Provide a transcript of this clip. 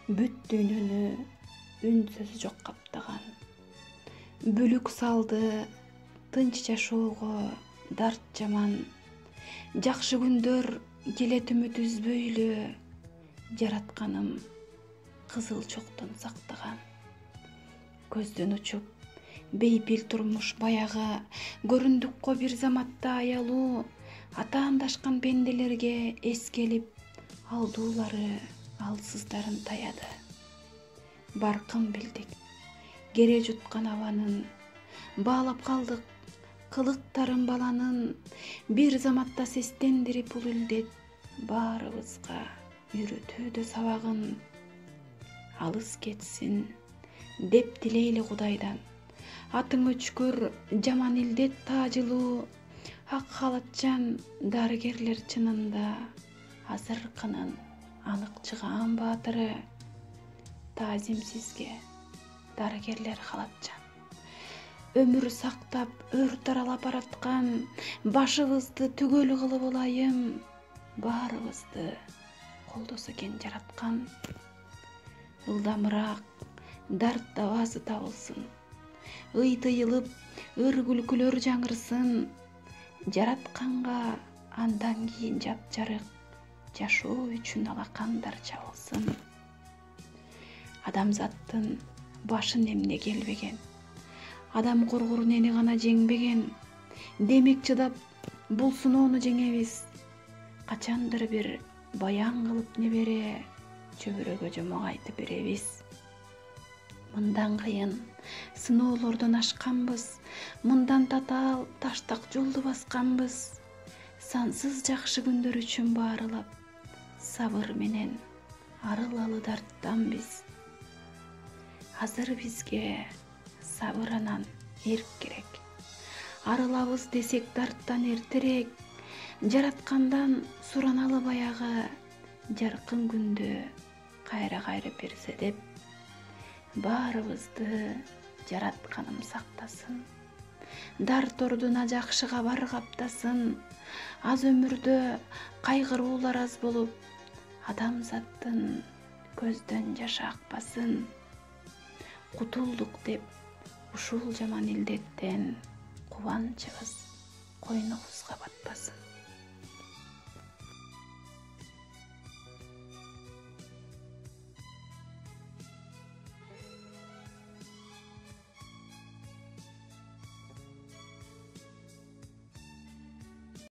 бүт дүйнөнү үн сөз жок каптаган. Бүлүк салды тынч жашоого дарт жаман. Жакшы күндөр келет үмүт үзбөйлү, жаратканым кызыл чоктон сактаган. Көздөн учуп бейпил турмуш баягы, көрүндүк го бир заматта аялуу. Атаандашкан пенделерге эскелип, алдуулары алсыздарын таяды. Баркын билдик кере жуткан абанын, баалап калдык кылыктарын баланын. Бир заматта сестендирип бул илдет баарыбызга үйрөтүүдө сабагын. Алыс кетсин деп тилейли Кудайдан. Атың өчкөр жаман илдет таажылуу. Ак халатчан дарыгерлер чынында азыркынын анык чыгаан баатыры. Таазим сизге, дарыгерлер халатчан. Өмүр сактап өрт аралап бараткан, башыбызды түгөл кылып алайым. Баарыбызды колдосо экен жараткан. Ылдамыраак дарт давасы табылсын, ый тыйылып ыр күлкүлөр жаңырсын. Жаратканга андан кийин жапжарык жашоо үчүн алакандар чабылсын. Адамзаттын башын эмне келбеген, адам коргор нени гана жеңбеген. Демек чыдап бул сыноону жеңебиз. Качандыр бир баян кылып небере, чөбүрөгө жомок айтып беребиз. Мындан кыйын сыноолордон ашканбыз, мындан татаал таштак жолду басканбыз. Сансыз жакшы күндөр үчүн баарылап, сабыр менен арылалы дарттан биз. Азыр бизге сабыр анан эрк керек. Арылабыз десек дарттан эртерээк, жараткандан сураналы баягы, жаркын күндө кайра кайрып берсе деп. Баарыбызды жаратканым сактасын. Дарт ордуна жакшы кабар каптасын. Аз өмүрдө кайгыруулар аз болуп, адамзаттын көздөн жашы акпасын. Кутулдук деп ушул жаман илдеттен кубанычыбыз койнубузга батпасын.